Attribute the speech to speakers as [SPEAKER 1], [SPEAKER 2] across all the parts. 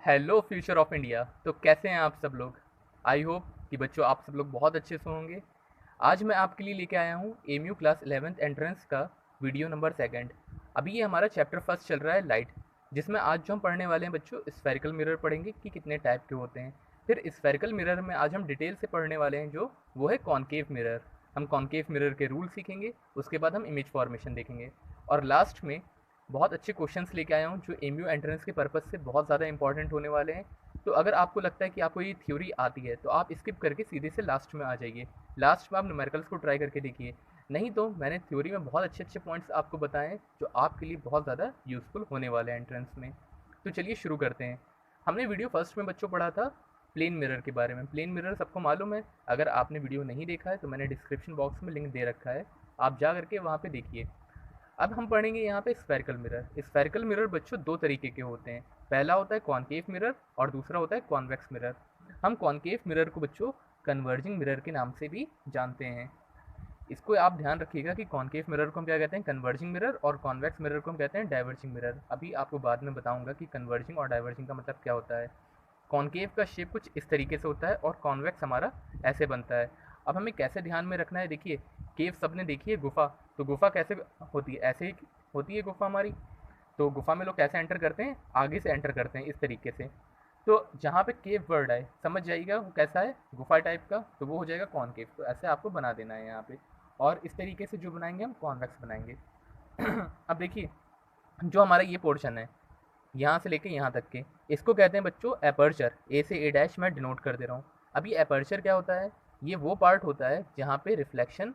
[SPEAKER 1] Hello future of India. तो कैसे हैं आप सब लोग? आई होप कि बच्चों आप सब लोग बहुत अच्छे से होंगे। आज मैं आपके लिए लेके आया हूँ एमयू क्लास 11th एंट्रेंस का वीडियो नंबर सेकंड। अभी ये हमारा चैप्टर फर्स्ट चल रहा है लाइट, जिसमें आज जो हम पढ़ने वाले हैं बच्चों स्फेरिकल मिरर पढ़ेंगे कि कितने टाइप के होते हैं। फिर स्फेरिकल मिरर में आज हम डिटेल से पढ़ने वाले हैं जो वो है कॉनकेव मिरर। हम कॉनकेव मिरर के रूल सीखेंगे, उसके बाद हम इमेज फॉर्मेशन देखेंगे और लास्ट में बहुत अच्छे क्वेश्चंस लेके आया हूँ जो एमयू एंट्रेंस के पर्पज़ से बहुत ज़्यादा इंपॉर्टेंट होने वाले हैं। तो अगर आपको लगता है कि आपको ये थ्योरी आती है तो आप स्किप करके सीधे से लास्ट में आ जाइए। लास्ट में आप न्यूमेरिकल्स को ट्राई करके देखिए। नहीं तो मैंने थ्योरी में बहुत अच्छे अच्छे पॉइंट्स आपको बताए हैं जो आपके लिए बहुत ज़्यादा यूज़फुल होने वाले हैं एंट्रेंस में। तो चलिए शुरू करते हैं। हमने वीडियो फर्स्ट में बच्चों पढ़ा था प्लेन मिरर के बारे में। प्लेन मिरर सबको मालूम है। अगर आपने वीडियो नहीं देखा है तो मैंने डिस्क्रिप्शन बॉक्स में लिंक दे रखा है, आप जा करके वहाँ पे देखिए। अब हम पढ़ेंगे यहाँ पे स्फेरिकल मिरर। स्फेरिकल मिरर बच्चों दो तरीके के होते हैं। पहला होता है कॉनकेव मिरर और दूसरा होता है कॉन्वेक्स मिरर। हम कॉनकेव मिरर को बच्चों कन्वर्जिंग मिरर के नाम से भी जानते हैं। इसको आप ध्यान रखिएगा कि कॉनकेव मिरर को हम क्या कहते हैं, कन्वर्जिंग मिरर, और कॉन्वेक्स मिरर को हम कहते हैं डाइवर्जिंग मिरर। अभी आपको बाद में बताऊंगा कि कन्वर्जिंग और डाइवर्जिंग का मतलब क्या होता है। कॉनकेव का शेप कुछ इस तरीके से होता है और कॉन्वेक्स हमारा ऐसे बनता है। अब हमें कैसे ध्यान में रखना है, देखिए केव सबने देखी है गुफा, तो गुफा कैसे होती है, ऐसे ही होती है गुफा हमारी। तो गुफा में लोग कैसे एंटर करते हैं, आगे से एंटर करते हैं इस तरीके से। तो जहाँ पे केव वर्ड है समझ जाइएगा वो कैसा है, गुफा टाइप का, तो वो हो जाएगा कॉनकेव। तो ऐसे आपको बना देना है यहाँ पे। और इस तरीके से जो बनाएंगे हम कॉन्वेक्स बनाएंगे। अब देखिए जो हमारा ये पोर्शन है यहाँ से लेके यहाँ तक के, इसको कहते हैं बच्चों एपर्चर। ए से ए डैश मैं डिनोट कर दे रहा हूँ। अब ये एपर्चर क्या होता है, ये वो पार्ट होता है जहाँ पे रिफ्लेक्शन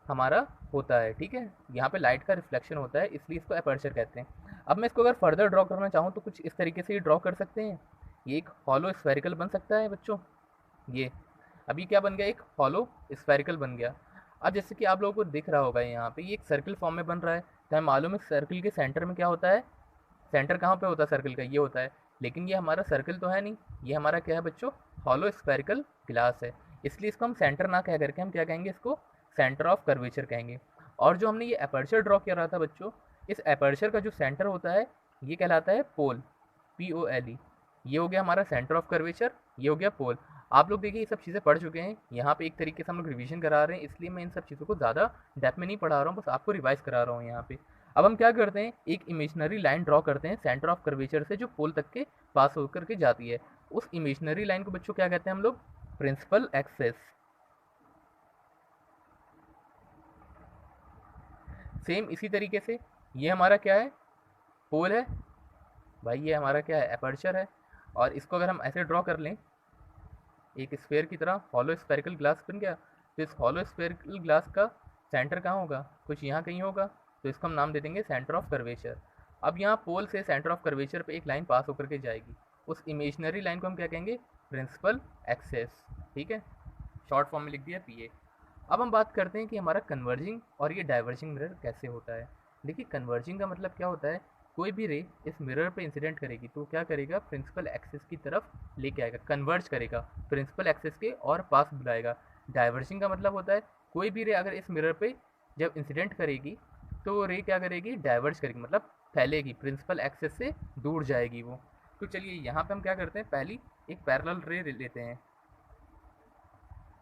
[SPEAKER 1] हमारा होता है। ठीक है, यहाँ पे लाइट का रिफ्लेक्शन होता है, इसलिए इसको एपर्चर कहते हैं। अब मैं इसको अगर फर्दर ड्रॉ करना चाहूँ तो कुछ इस तरीके से ही ड्रॉ कर सकते हैं। ये एक हॉलो स्फेरिकल बन सकता है बच्चों। ये अभी क्या बन गया, एक हॉलो स्फेरिकल बन गया। अब जैसे कि आप लोगों को दिख रहा होगा यहाँ पे ये एक सर्कल फॉर्म में बन रहा है, तो हमें मालूम है सर्कल के सेंटर में क्या होता है, सेंटर कहाँ पे होता है सर्कल का, ये होता है। लेकिन ये हमारा सर्कल तो है नहीं, ये हमारा क्या है बच्चों, हॉलो स्फेरिकल ग्लास है। इसलिए इसको हम सेंटर ना कह करके हम क्या कहेंगे, इसको सेंटर ऑफ कर्वेचर कहेंगे। और जो हमने ये अपर्चर ड्रॉ किया रहा था बच्चों, इस अपर्चर का जो सेंटर होता है ये कहलाता है पोल, POLE। ये हो गया हमारा सेंटर ऑफ कर्वेचर, ये हो गया पोल। आप लोग देखिए ये सब चीज़ें पढ़ चुके हैं, यहाँ पे एक तरीके से हम लोग रिवीजन करा रहे हैं, इसलिए मैं इन सब चीज़ों को ज़्यादा डेप्थ में नहीं पढ़ा रहा हूँ, बस आपको रिवाइज करा रहा हूँ यहाँ पे। अब हम क्या करते हैं, एक इमेजिनरी लाइन ड्रॉ करते हैं सेंटर ऑफ कर्वेचर से जो पोल तक के पास होकर के जाती है। उस इमेजिनरी लाइन को बच्चों क्या कहते हैं हम लोग, प्रिंसिपल एक्सेस। सेम इसी तरीके से ये हमारा क्या है, पोल है भाई, ये हमारा क्या है, अपर्चर है। और इसको अगर हम ऐसे ड्रॉ कर लें एक स्फेयर की तरह, हॉलो स्फेरिकल ग्लास बन गया। तो इस हॉलो स्फेरिकल ग्लास का सेंटर कहाँ होगा, कुछ यहाँ कहीं होगा, तो इसको हम नाम दे देंगे सेंटर ऑफ कर्वेचर। अब यहाँ पोल से सेंटर ऑफ कर्वेचर पे एक लाइन पास होकर के जाएगी, उस इमेजिनरी लाइन को हम क्या कहेंगे, प्रिंसिपल एक्सेस। ठीक है, शॉर्ट फॉर्म में लिख दिया PA। अब हम बात करते हैं कि हमारा कन्वर्जिंग और ये डाइवर्जिंग मिरर कैसे होता है। देखिए कन्वर्जिंग का मतलब क्या होता है, कोई भी रे इस मिरर पे इंसिडेंट करेगी तो क्या करेगा, प्रिंसिपल एक्सिस की तरफ लेके आएगा, कन्वर्ज करेगा, प्रिंसिपल एक्सिस के और पास बुलाएगा। डाइवर्जिंग का मतलब होता है कोई भी रे अगर इस मिरर पे जब इंसिडेंट करेगी तो वो रे क्या करेगी, डाइवर्ज करेगी, मतलब फैलेगी, प्रिंसिपल एक्सिस से दूर जाएगी वो। तो चलिए यहाँ पे हम क्या करते हैं, पहली एक पैरेलल रे लेते हैं।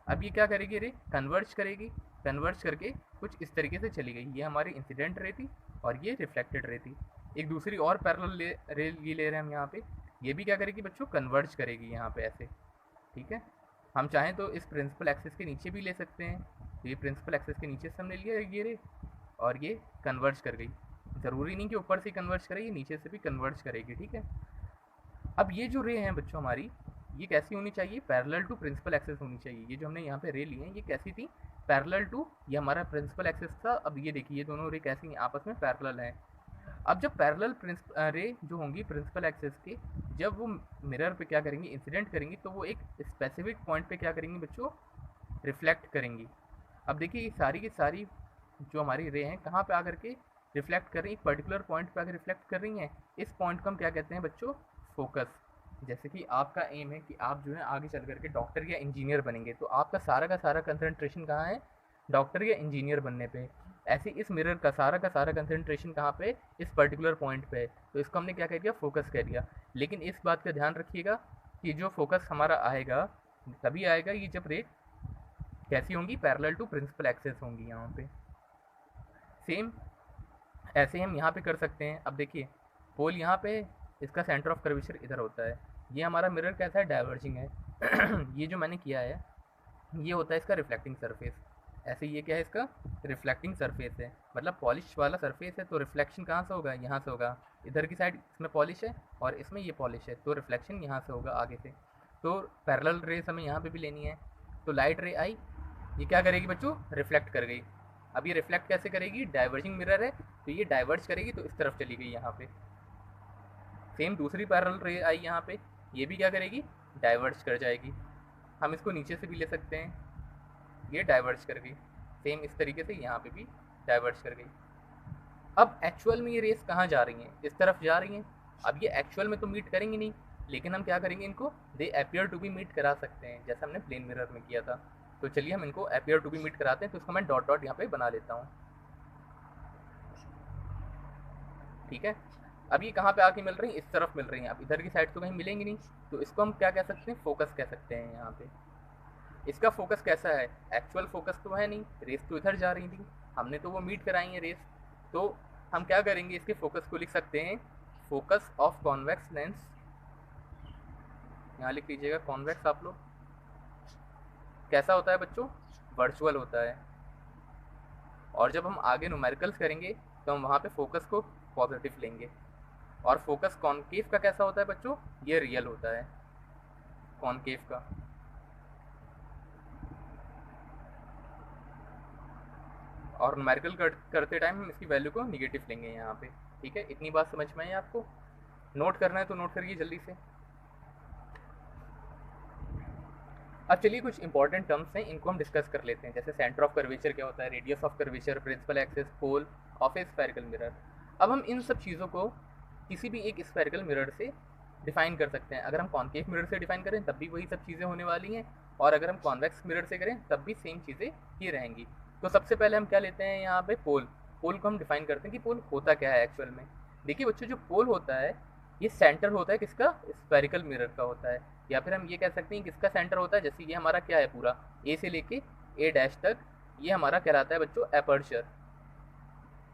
[SPEAKER 1] अब ये क्या करेगी, रे कन्वर्ज करेगी, कन्वर्ज करके कुछ इस तरीके से चली गई। ये हमारी इंसिडेंट रे थी और ये रिफ्लेक्टेड रे थी। एक दूसरी और पैरेलल रे ये ले रहे हैं हम यहाँ पे, ये भी क्या करेगी बच्चों, कन्वर्ज करेगी यहाँ पे ऐसे। ठीक है, हम चाहें तो इस प्रिंसिपल एक्सिस के नीचे भी ले सकते हैं। तो ये प्रिंसिपल एक्सिस के नीचे से हमने लिया ये रे और ये कन्वर्ज कर गई। ज़रूरी नहीं कि ऊपर से कन्वर्ज करे, ये नीचे से भी कन्वर्ज करेगी। ठीक है, अब ये जो रे हैं बच्चों हमारी, ये कैसी होनी चाहिए, पैरेलल टू प्रिंसिपल एक्सेस होनी चाहिए। ये जो हमने यहाँ पे रे लिए हैं ये कैसी थी, पैरेलल टू, ये हमारा प्रिंसिपल एक्सेस था। अब ये देखिए ये दोनों रे कैसी हैं, आपस में पैरेलल हैं। अब जब पैरेलल रे जो होंगी प्रिंसिपल एक्सेस के, जब वो मिरर पे क्या करेंगी, इंसिडेंट करेंगी, तो वो एक स्पेसिफिक पॉइंट पे क्या करेंगी बच्चों, रिफ्लेक्ट करेंगी। अब देखिए ये सारी की सारी जो हमारी रे हैं कहाँ पे आकर के रिफ्लेक्ट कर रही हैं, एक पर्टिकुलर पॉइंट पे आकर रिफ्लेक्ट कर रही हैं। इस पॉइंट को हम क्या कहते हैं बच्चों, फोकस। जैसे कि आपका एम है कि आप जो है आगे चल करके डॉक्टर या इंजीनियर बनेंगे, तो आपका सारा का सारा कंसंट्रेशन कहाँ है, डॉक्टर या इंजीनियर बनने पे। ऐसे इस मिरर का सारा कंसंट्रेशन कहाँ पे, इस पर्टिकुलर पॉइंट पे है, तो इसको हमने क्या कह दिया, फोकस कह दिया। लेकिन इस बात का ध्यान रखिएगा कि जो फोकस हमारा आएगा तभी आएगा ये जब रे कैसी होंगी, पैरेलल टू प्रिंसिपल एक्सिस होंगी यहाँ पे। सेम ऐसे हम यहाँ पे कर सकते हैं। अब देखिए पोल यहाँ पे, इसका सेंटर ऑफ कर्वेचर इधर होता है, ये हमारा मिरर कैसा है, डाइवर्जिंग है। ये जो मैंने किया है ये होता है इसका रिफ्लेक्टिंग सरफेस। ऐसे ये क्या है, इसका रिफ्लेक्टिंग सरफेस है, मतलब पॉलिश वाला सरफेस है, तो रिफ्लेक्शन कहाँ से होगा, यहाँ से होगा। इधर की साइड इसमें पॉलिश है और इसमें ये पॉलिश है, तो रिफ्लेक्शन यहाँ से होगा आगे से। तो पैरेलल रेस हमें यहाँ पे भी लेनी है। तो लाइट रे आई, ये क्या करेगी बच्चों, रिफ्लेक्ट कर गई। अब ये रिफ्लेक्ट कैसे करेगी, डाइवर्जिंग मिरर है तो ये डाइवर्ज करेगी, तो इस तरफ चली गई यहाँ पे। सेम दूसरी पैरेलल रे आई यहाँ पे, ये भी क्या करेगी, डाइवर्ज कर जाएगी। हम इसको नीचे से भी ले सकते हैं, ये डाइवर्ज कर गई। सेम इस तरीके से यहाँ पे भी डाइवर्ज कर गई। अब एक्चुअल में ये रेस कहाँ जा रही हैं, इस तरफ जा रही हैं। अब ये एक्चुअल में तो मीट करेंगे नहीं, लेकिन हम क्या करेंगे, इनको they appear to be meet करा सकते हैं, जैसा हमने प्लेन मिरर में किया था। तो चलिए हम इनको अपियर टू बी मीट कराते हैं। तो इसको मैं डॉट डॉट यहाँ पे बना लेता हूँ, ठीक है। अब ये कहाँ पे आके मिल रही हैं, इस तरफ मिल रही हैं। अब इधर की साइड तो कहीं मिलेंगी नहीं, तो इसको हम क्या कह सकते हैं, फोकस कह सकते हैं यहाँ पे। इसका फोकस कैसा है, एक्चुअल फोकस तो है नहीं, रेस तो इधर जा रही थी, हमने तो वो मीट कराई है रेस। तो हम क्या करेंगे, इसके फोकस को लिख सकते हैं फोकस ऑफ कॉन्वेक्स लेंस। यहाँ लिख लीजिएगा कॉन्वेक्स आप लोग। कैसा होता है बच्चों, वर्चुअल होता है। और जब हम आगे न्यूमेरिकल्स करेंगे तो हम वहाँ पे फोकस को पॉजिटिव लेंगे। और फोकस कॉनकेव का कैसा होता है बच्चों, ये रियल होता है कॉनकेव का। और न्यूमेरिकल करते टाइम हम इसकी वैल्यू को निगेटिव लेंगे यहाँ पे, ठीक है। इतनी बात समझ में आई आपको, नोट करना है तो नोट करिए जल्दी से। अब चलिए कुछ इंपॉर्टेंट टर्म्स हैं, इनको हम डिस्कस कर लेते हैं। जैसे सेंटर ऑफ कर्वेचर क्या होता है, radius of curvature, principal axis, pole of a spherical mirror. अब हम इन सब चीज़ों को किसी भी एक स्फेरिकल मिरर से डिफाइन कर सकते हैं। अगर हम कॉन्केव मिरर से डिफाइन करें तब भी वही सब चीज़ें होने वाली हैं, और अगर हम कॉन्वेक्स मिरर से करें तब भी सेम चीज़ें ही रहेंगी। तो सबसे पहले हम क्या लेते हैं यहाँ पे, पोल। पोल को हम डिफाइन करते हैं कि पोल होता क्या है एक्चुअल में। देखिए बच्चों, जो पोल होता है ये सेंटर होता है किसका, स्फेरिकल मिरर का होता है। या फिर हम ये कह सकते हैं किसका सेंटर होता है, जैसे ये हमारा क्या है पूरा ए से लेके ए डैश तक, ये हमारा कहलाता है बच्चों एपर्चर।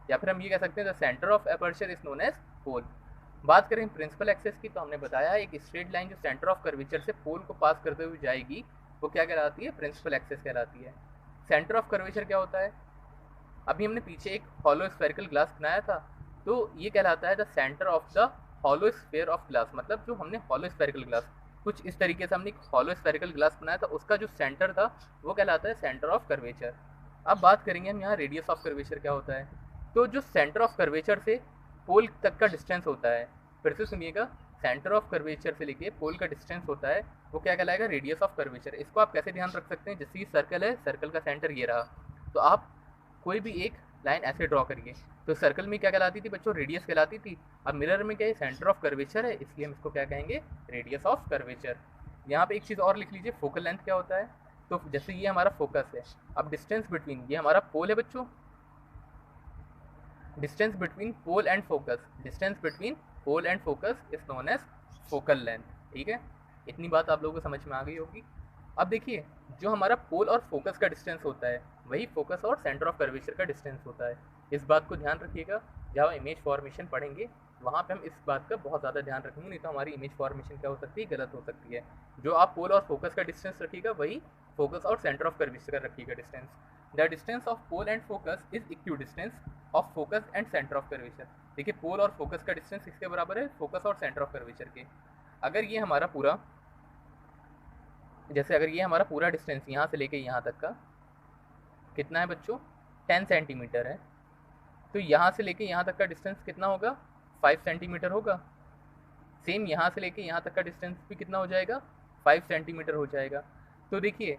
[SPEAKER 1] या फिर हम ये कह सकते हैं the centre of aperture is known as pole. बात करें प्रिंसिपल एक्सिस की, तो हमने बताया एक स्ट्रेट लाइन जो सेंटर ऑफ कर्वेचर से पोल को पास करते हुए जाएगी वो क्या कहलाती है, प्रिंसिपल एक्सिस कहलाती है। सेंटर ऑफ कर्वेचर क्या होता है, अभी हमने पीछे एक हॉलो स्फेरिकल ग्लास बनाया था, तो ये कहलाता है the centre of the hollow sphere of glass. मतलब जो हमने हॉलो स्फेरिकल ग्लास, कुछ इस तरीके से हमने एक हॉलो स्फेरिकल ग्लास बनाया था, उसका जो सेंटर था वो कहलाता है सेंटर ऑफ कर्वेचर। अब बात करेंगे हम यहाँ रेडियस ऑफ कर्वेचर क्या होता है। तो जो सेंटर ऑफ कर्वेचर से पोल तक का डिस्टेंस होता है, फिर से सुनिएगा, सेंटर ऑफ कर्वेचर से लेके पोल का डिस्टेंस होता है वो क्या कहलाएगा, रेडियस ऑफ कर्वेचर। इसको आप कैसे ध्यान रख सकते हैं, जैसे ये सर्कल है, सर्कल का सेंटर ये रहा, तो आप कोई भी एक लाइन ऐसे ड्रॉ करिए, तो सर्कल में क्या कहलाती थी बच्चों, रेडियस कहलाती थी। अब मिरर में क्या है, सेंटर ऑफ कर्वेचर है, इसलिए हम इसको क्या कहेंगे, रेडियस ऑफ कर्वेचर। यहाँ पे एक चीज़ और लिख लीजिए, फोकल लेंथ क्या होता है। तो जैसे ये हमारा फोकस है, अब डिस्टेंस बिटवीन, ये हमारा पोल है बच्चों, distance between pole and focus, distance between pole and focus is known as focal length, ठीक है। इतनी बात आप लोगों को समझ में आ गई होगी। अब देखिए, जो हमारा पोल और फोकस का डिस्टेंस होता है वही फोकस और सेंटर ऑफ कर्वेचर का डिस्टेंस होता है। इस बात को ध्यान रखिएगा, जब हम इमेज फॉर्मेशन पढ़ेंगे वहाँ पे हम इस बात का बहुत ज़्यादा ध्यान रखेंगे, नहीं तो हमारी इमेज फॉर्मेशन क्या हो सकती है, गलत हो सकती है। जो आप पोल और फोकस का डिस्टेंस रखिएगा वही फोकस और सेंटर ऑफ कर्वेचर का रखिएगा distance. The distance of pole and focus is equal distance of focus and centre of curvature. देखिए पोल और फोकस का डिस्टेंस किसके बराबर है, फोकस और सेंटर ऑफ कर्वेचर के। अगर ये हमारा पूरा, जैसे अगर ये हमारा पूरा डिस्टेंस यहाँ से लेके यहाँ तक का कितना है बच्चों, 10 सेंटीमीटर है, तो यहाँ से लेके यहाँ तक का डिस्टेंस कितना होगा, 5 सेंटीमीटर होगा। सेम यहाँ से लेके यहाँ तक का डिस्टेंस भी कितना हो जाएगा, 5 सेंटीमीटर हो जाएगा। तो देखिए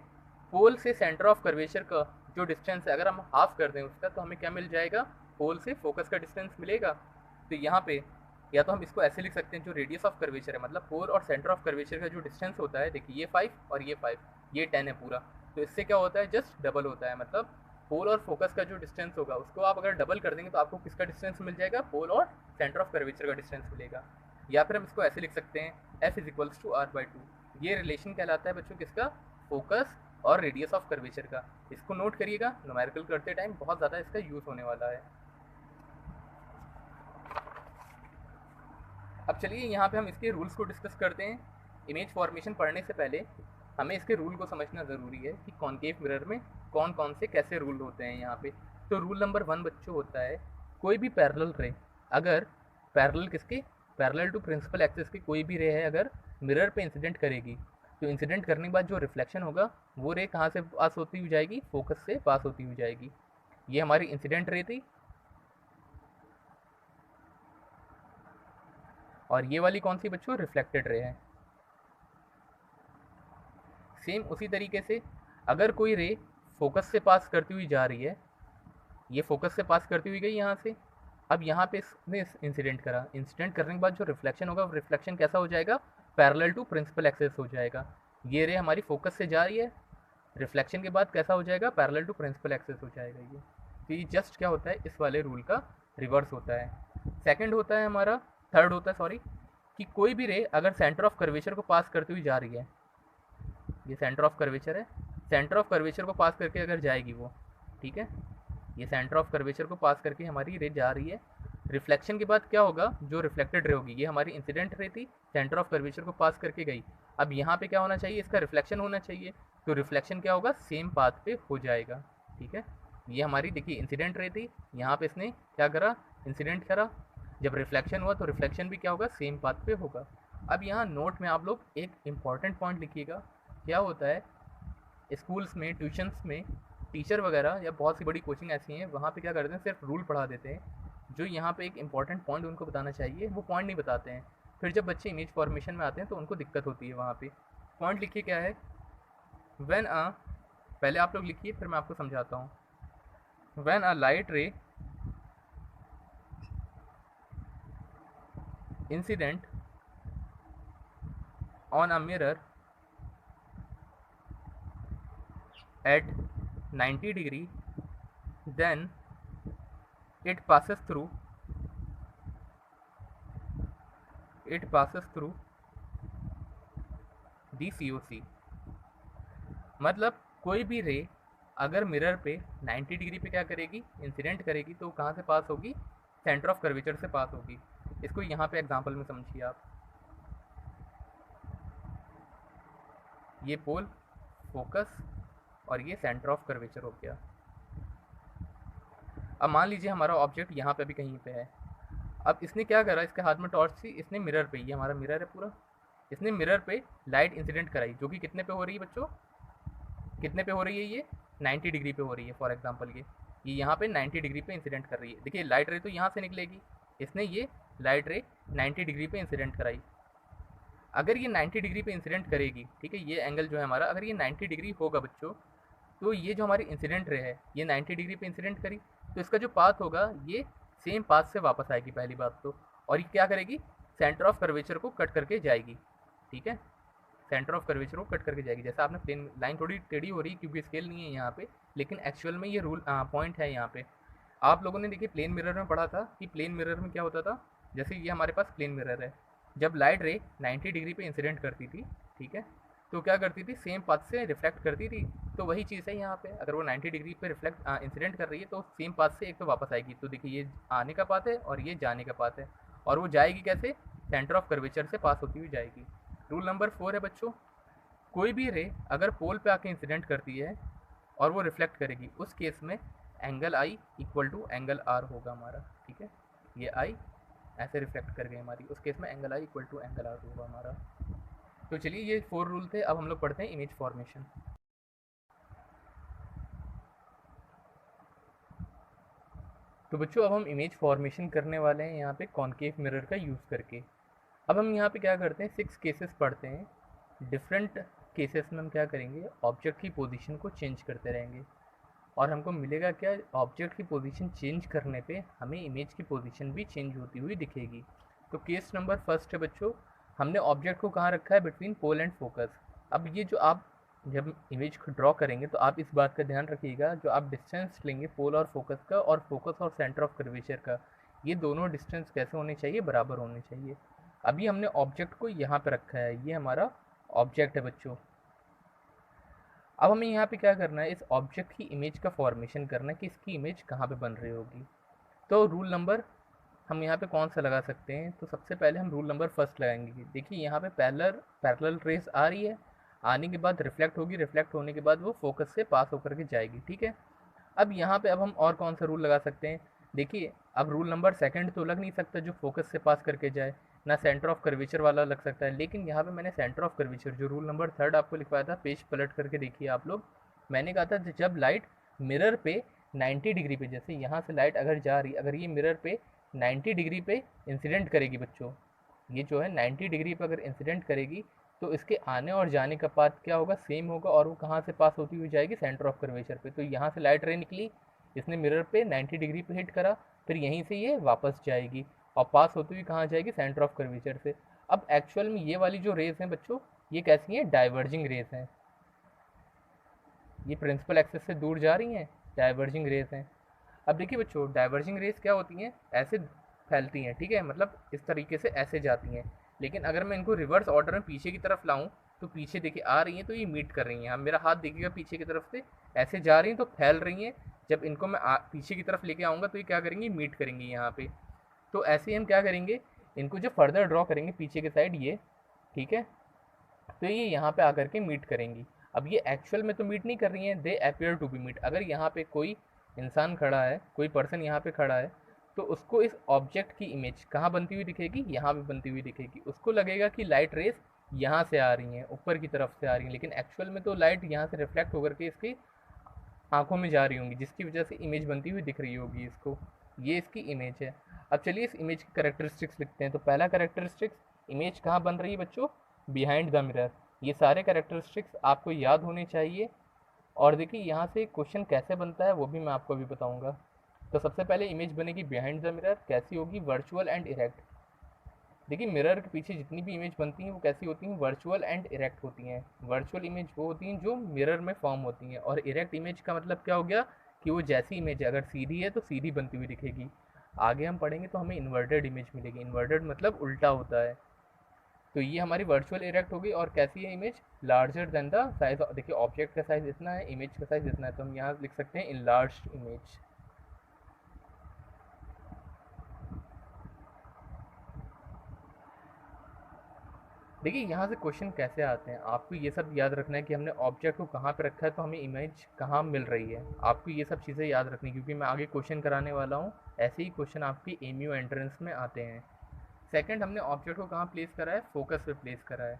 [SPEAKER 1] पोल से सेंटर ऑफ कर्वेचर का जो डिस्टेंस है, अगर हम हाफ कर दें उसका, तो हमें क्या मिल जाएगा, पोल से फोकस का डिस्टेंस मिलेगा। तो यहाँ पे या तो हम इसको ऐसे लिख सकते हैं, जो रेडियस ऑफ कर्वेचर है, मतलब पोल और सेंटर ऑफ कर्वेचर का जो डिस्टेंस होता है, देखिए ये 5 और ये 5, ये 10 है पूरा, तो इससे क्या होता है, जस्ट डबल होता है, मतलब पोल और फोकस का जो डिस्टेंस होगा उसको आप अगर डबल कर देंगे तो आपको किसका डिस्टेंस मिल जाएगा, पोल और सेंटर ऑफ कर्वेचर का डिस्टेंस मिलेगा। या फिर हम इसको ऐसे लिख सकते हैं F=R/2। ये रिलेशन कहलाता है बच्चों किसका, फोकस और रेडियस ऑफ कर्वेचर का। इसको नोट करिएगा, न्यूमेरिकल करते टाइम बहुत ज़्यादा इसका यूज़ होने वाला है। अब चलिए यहाँ पे हम इसके रूल्स को डिस्कस करते हैं। इमेज फॉर्मेशन पढ़ने से पहले हमें इसके रूल को समझना ज़रूरी है कि कॉनकेव मिरर में कौन कौन से कैसे रूल होते हैं यहाँ पे। तो रूल नंबर 1 बच्चों होता है, कोई भी पैरेलल रे अगर पैरेलल किसके, पैरेलल टू प्रिंसिपल एक्सिस की कोई भी रे है अगर मिरर पे इंसिडेंट करेगी तो इंसिडेंट करने के बाद जो रिफ्लेक्शन होगा वो रे कहाँ से पास होती हुई जाएगी, फोकस से पास होती हुई जाएगी। ये हमारी इंसिडेंट रे थी। और ये वाली कौन सी बच्चों, रिफ्लेक्टेड रे है। सेम उसी तरीके से अगर कोई रे फोकस से पास करती हुई जा रही है, ये फोकस से पास करती हुई गई यहाँ से, अब यहाँ पे इसने इंसिडेंट करा, इंसिडेंट करने के बाद जो रिफ्लेक्शन होगा वो रिफ्लेक्शन कैसा हो जाएगा, पैरेलल टू प्रिंसिपल एक्सिस हो जाएगा। ये रे हमारी फोकस से जा रही है, रिफ्लेक्शन के बाद कैसा हो जाएगा, पैरेलल टू प्रिंसिपल एक्सिस हो जाएगा ये। तो ये जस्ट क्या होता है, इस वाले रूल का रिवर्स होता है। सेकंड होता है हमारा, थर्ड होता है सॉरी, कि कोई भी रे अगर सेंटर ऑफ कर्वेचर को पास करती हुई जा रही है, ये सेंटर ऑफ कर्वेचर है, सेंटर ऑफ कर्वेचर को पास करके अगर जाएगी वो, ठीक है, ये सेंटर ऑफ कर्वेचर को पास करके हमारी रे जा रही है, रिफ्लेक्शन के बाद क्या होगा, जो रिफ्लेक्टेड रे होगी, ये हमारी इंसिडेंट रे थी, सेंटर ऑफ कर्वेचर को पास करके गई, अब यहाँ पे क्या होना चाहिए, इसका रिफ्लेक्शन होना चाहिए, तो रिफ्लेक्शन क्या होगा, सेम पाथ पे हो जाएगा। ठीक है, ये हमारी देखिए इंसिडेंट रे थी, यहाँ पे इसने क्या करा, इंसिडेंट करा, जब रिफ्लेक्शन हुआ तो रिफ्लेक्शन भी क्या होगा, सेम पाथ पे होगा। अब यहाँ नोट में आप लोग एक इम्पॉर्टेंट पॉइंट लिखिएगा, क्या होता है स्कूल्स में, ट्यूशन्स में टीचर वगैरह या बहुत सी बड़ी कोचिंग ऐसी हैं वहाँ पे क्या करते हैं, सिर्फ रूल पढ़ा देते हैं, जो यहाँ पे एक इंपॉर्टेंट पॉइंट उनको बताना चाहिए वो पॉइंट नहीं बताते हैं, फिर जब बच्चे इमेज फॉर्मेशन में आते हैं तो उनको दिक्कत होती है। वहाँ पे पॉइंट लिखिए क्या है, व्हेन अ, पहले आप लोग लिखिए फिर मैं आपको समझाता हूँ, when a light ray incident on a mirror at 90 degree, then it passes through the COC। मतलब कोई भी रे अगर मिरर पे 90 डिग्री पे क्या करेगी, इंसिडेंट करेगी, तो कहाँ से पास होगी, सेंटर ऑफ कर्वेचर से पास होगी। इसको यहाँ पे एग्जांपल में समझिए आप, ये पोल, फोकस और ये सेंटर ऑफ कर्वेचर हो गया। अब मान लीजिए हमारा ऑब्जेक्ट यहाँ पे भी कहीं पे है, अब इसने क्या करा, इसके हाथ में टॉर्च थी, इसने मिरर पे, ये हमारा मिरर है पूरा, इसने मिरर पे लाइट इंसिडेंट कराई, जो कि कितने पे हो रही है बच्चों, कितने पे हो रही है, ये 90 डिग्री पे हो रही है। फॉर एग्जांपल ये यहाँ पे 90 डिग्री पे इंसिडेंट कर रही है। देखिए लाइट रे तो यहाँ से निकलेगी, इसने ये लाइट रे 90 डिग्री पे इंसिडेंट कराई। अगर ये 90 डिग्री पे इंसिडेंट करेगी, ठीक है, ये एंगल जो है हमारा, अगर ये 90 डिग्री होगा बच्चों, तो ये जो हमारी इंसिडेंट रे है ये 90 डिग्री पे इंसिडेंट करी, तो इसका जो पाथ होगा ये सेम पाथ से वापस आएगी पहली बात तो, और ये क्या करेगी, सेंटर ऑफ कर्वेचर को कट करके जाएगी। ठीक है, सेंटर ऑफ कर्वेचर को कट करके जाएगी। जैसा आपने प्लेन लाइन थोड़ी टेढ़ी हो रही है क्योंकि स्केल नहीं है यहाँ पे, लेकिन एक्चुअल में ये रूल पॉइंट है यहाँ पे। आप लोगों ने देखिए प्लेन मिरर में पढ़ा था कि प्लेन मिरर में क्या होता था, जैसे ये हमारे पास प्लेन मिरर है, जब लाइट रे 90 डिग्री पे इंसिडेंट करती थी, ठीक है, तो क्या करती थी, सेम पाथ से रिफ्लेक्ट करती थी। तो वही चीज़ है यहाँ पे, अगर वो 90 डिग्री पे रिफ्लेक्ट इंसिडेंट कर रही है तो सेम पाथ से एक तो वापस आएगी। तो देखिए ये आने का पाथ है और ये जाने का पाथ है, और वो जाएगी कैसे, सेंटर ऑफ कर्वेचर से पास होती हुई जाएगी। रूल नंबर 4 है बच्चों, कोई भी रे अगर पोल पे आके इंसिडेंट करती है और वो रिफ्लेक्ट करेगी, उस केस में angle i equal to angle r होगा हमारा। ठीक है, ये आई ऐसे रिफ्लेक्ट कर गई हमारी, उस केस में angle i equal to angle r होगा हमारा। तो चलिए ये 4 रूल थे, अब हम लोग पढ़ते हैं इमेज फॉर्मेशन। तो बच्चों अब हम इमेज फॉर्मेशन करने वाले हैं यहाँ पे कॉनकेव मिरर का यूज़ करके। अब हम यहाँ पे क्या करते हैं, 6 केसेस पढ़ते हैं। डिफरेंट केसेस में हम क्या करेंगे, ऑब्जेक्ट की पोजीशन को चेंज करते रहेंगे, और हमको मिलेगा क्या, ऑब्जेक्ट की पोजीशन चेंज करने पे हमें इमेज की पोजीशन भी चेंज होती हुई दिखेगी। तो केस नंबर फर्स्ट है बच्चों, हमने ऑब्जेक्ट को कहाँ रखा है, बिटवीन पोल एंड फोकस। अब ये जो आप जब इमेज को ड्रॉ करेंगे तो आप इस बात का ध्यान रखिएगा, जो आप डिस्टेंस लेंगे पोल और फोकस का, और फोकस और सेंटर ऑफ कर्वेचर का, ये दोनों डिस्टेंस कैसे होने चाहिए, बराबर होने चाहिए। अभी हमने ऑब्जेक्ट को यहाँ पे रखा है, ये हमारा ऑब्जेक्ट है बच्चों। अब हमें यहाँ पे क्या करना है, इस ऑब्जेक्ट की इमेज का फॉर्मेशन करना है कि इसकी इमेज कहाँ पे बन रही होगी। तो रूल नंबर हम यहाँ पे कौन सा लगा सकते हैं, तो सबसे पहले हम रूल नंबर फर्स्ट लगाएंगे। देखिए यहाँ पे पैरेलल रेस आ रही है, आने के बाद रिफ्लेक्ट होगी, रिफ्लेक्ट होने के बाद वो फोकस से पास होकर के जाएगी, ठीक है। अब यहाँ पे अब हम और कौन सा रूल लगा सकते हैं, देखिए अब रूल नंबर सेकंड तो लग नहीं सकता जो फोकस से पास करके जाए, ना सेंटर ऑफ कर्वेचर वाला लग सकता है, लेकिन यहाँ पे मैंने सेंटर ऑफ कर्वेचर जो रूल नंबर थर्ड आपको लिखवाया था, पेज पलट करके देखिए आप लोग, मैंने कहा था जब लाइट मिरर पे 90 डिग्री पे, जैसे यहाँ से लाइट अगर जा रही, अगर ये मिरर पे 90 डिग्री पे इंसिडेंट करेगी बच्चों, ये जो है 90 डिग्री पे अगर इंसिडेंट करेगी, तो इसके आने और जाने का पाथ क्या होगा, सेम होगा, और वो कहाँ से पास होती हुई जाएगी, सेंटर ऑफ कर्वेचर पे। तो यहाँ से लाइट रे निकली, इसने मिरर पे 90 डिग्री पे हिट करा, फिर यहीं से ये वापस जाएगी और पास होती हुई कहाँ जाएगी, सेंटर ऑफ कर्वेचर से। अब एक्चुअल में ये वाली जो रेस हैं बच्चों, ये कैसी हैं, डाइवर्जिंग रेस हैं, ये प्रिंसिपल एक्सिस से दूर जा रही हैं, डाइवर्जिंग रेस हैं। अब देखिए बच्चों, डाइवर्जिंग रेस क्या होती हैं, ऐसे फैलती हैं, ठीक है, मतलब इस तरीके से ऐसे जाती हैं, लेकिन अगर मैं इनको रिवर्स ऑर्डर में पीछे की तरफ लाऊं, तो पीछे देखिए आ रही हैं, तो ये मीट कर रही हैं। अब मेरा हाथ देखिएगा पीछे की तरफ से ऐसे जा रही हैं, तो फैल रही हैं। जब इनको मैं पीछे की तरफ लेके आऊँगा, तो ये क्या करेंगी, मीट करेंगी यहाँ पे। तो ऐसे ही हम क्या करेंगे, इनको जो फर्दर ड्रॉ करेंगे पीछे के साइड, ये ठीक है, तो ये यहाँ पे आकर के मीट करेंगी। अब ये एक्चुअल में तो मीट नहीं कर रही हैं, they appear to be meet. अगर यहाँ पे कोई इंसान खड़ा है, कोई पर्सन यहाँ पे खड़ा है, तो उसको इस ऑब्जेक्ट की इमेज कहाँ बनती हुई दिखेगी, यहाँ पे बनती हुई दिखेगी। उसको लगेगा कि लाइट रेस यहाँ से आ रही हैं, ऊपर की तरफ से आ रही हैं, लेकिन एक्चुअल में तो लाइट यहाँ से रिफ्लेक्ट होकर के इसकी आंखों में जा रही होंगी, जिसकी वजह से इमेज बनती हुई दिख रही होगी इसको। ये इसकी इमेज है। अब चलिए इस इमेज की करेक्टरिस्टिक्स लिखते हैं। तो पहला करेक्टरिस्टिक्स, इमेज कहाँ बन रही है बच्चों, बिहाइंड द मिरर। ये सारे करेक्टरिस्टिक्स आपको याद होने चाहिए। और देखिए यहाँ से क्वेश्चन कैसे बनता है वो भी मैं आपको अभी बताऊंगा। तो सबसे पहले इमेज बनेगी बिहाइंड द मिरर, कैसी होगी, वर्चुअल एंड इरेक्ट। देखिए मिरर के पीछे जितनी भी इमेज बनती हैं वो कैसी होती हैं, वर्चुअल एंड इरेक्ट होती हैं। वर्चुअल इमेज वो होती हैं जो मिरर में फॉर्म होती हैं, और इरेक्ट इमेज का मतलब क्या हो गया कि वो जैसी इमेज है, अगर सीधी है तो सीधी बनती हुई दिखेगी। आगे हम पढ़ेंगे तो हमें इन्वर्टेड इमेज मिलेगी। इन्वर्टेड मतलब उल्टा होता है। तो ये हमारी वर्चुअल इरेक्ट होगी। और कैसी है image, larger than the size. देखिए ऑब्जेक्ट का साइज इतना है, इमेज का साइज इतना है, तो हम यहाँ लिख सकते हैं इनलार्ज्ड इमेज। देखिए यहाँ से क्वेश्चन कैसे आते हैं, आपको ये सब याद रखना है कि हमने ऑब्जेक्ट को कहाँ पे रखा है, तो हमें इमेज कहाँ मिल रही है। आपको ये सब चीज़ें याद रखनी, क्योंकि मैं आगे क्वेश्चन कराने वाला हूँ। ऐसे ही क्वेश्चन आपकी एमयू एंट्रेंस में आते हैं। सेकंड, हमने ऑब्जेक्ट को कहाँ प्लेस करा है, फोकस पे प्लेस करा है।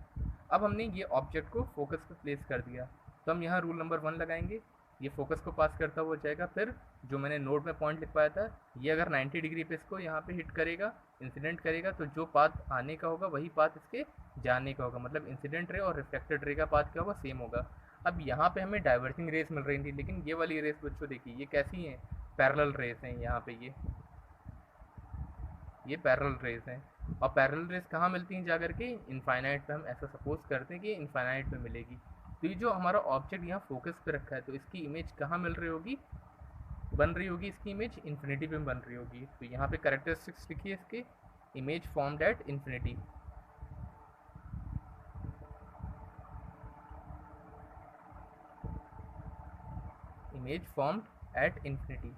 [SPEAKER 1] अब हमने ये ऑब्जेक्ट को फोकस पे प्लेस कर दिया, तो हम यहाँ रूल नंबर 1 लगाएंगे। ये फोकस को पास करता हुआ जाएगा। फिर जो मैंने नोट में पॉइंट लिखवाया था, ये अगर 90 डिग्री पे इसको यहाँ पे हिट करेगा, इंसिडेंट करेगा, तो जो पाथ आने का होगा वही पाथ इसके जाने का होगा। मतलब इंसिडेंट रे और रिफ्लेक्टेड रे का पाथ क्या होगा, सेम होगा। अब यहाँ पे हमें डाइवर्जिंग रेस मिल रही थी, लेकिन ये वाली रेस बच्चों देखिए ये कैसी हैं, पैरेलल रेस हैं। यहाँ पे ये पैरेलल रेस हैं। और पैरेलल रेस कहाँ मिलती हैं जाकर के, इनफाइनाइट पे। हम ऐसा सपोज करते हैं कि इनफाइनाइट पे मिलेगी। तो ये जो हमारा ऑब्जेक्ट यहाँ फोकस पे रखा है, तो इसकी इमेज कहाँ मिल रही होगी, बन रही होगी इसकी इमेज इन्फिनिटी पे बन रही होगी। तो यहाँ पे कैरेक्टरिस्टिक्स लिखिए इसके, image formed at infinity. Image formed at infinity.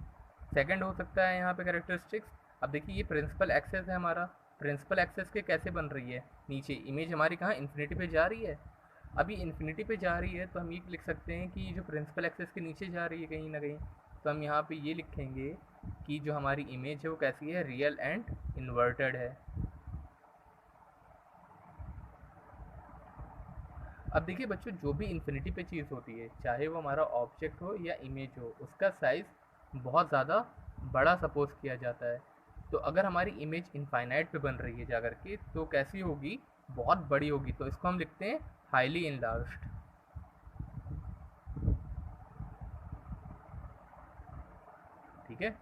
[SPEAKER 1] Second हो सकता है यहाँ पे कैरेक्टरिस्टिक्स। अब देखिए ये प्रिंसिपल एक्सेस है हमारा, प्रिंसिपल एक्सेस के कैसे बन रही है, नीचे इमेज हमारी कहाँ, इन्फिनिटी पे जा रही है। अभी इन्फिनिटी पे जा रही है, तो हम ये लिख सकते हैं कि जो प्रिंसिपल एक्सेस के नीचे जा रही है कहीं ना कहीं, तो हम यहाँ पे ये लिखेंगे कि जो हमारी इमेज है वो कैसी है, रियल एंड इन्वर्टेड है। अब देखिए बच्चों, जो भी इन्फिनिटी पे चीज़ होती है, चाहे वो हमारा ऑब्जेक्ट हो या इमेज हो, उसका साइज़ बहुत ज़्यादा बड़ा सपोज किया जाता है। तो अगर हमारी इमेज इनफाइनाइट पे बन रही है जाकर के, तो कैसी होगी, बहुत बड़ी होगी। तो इसको हम लिखते हैं हाईली इनलार्ज्ड। ठीक है,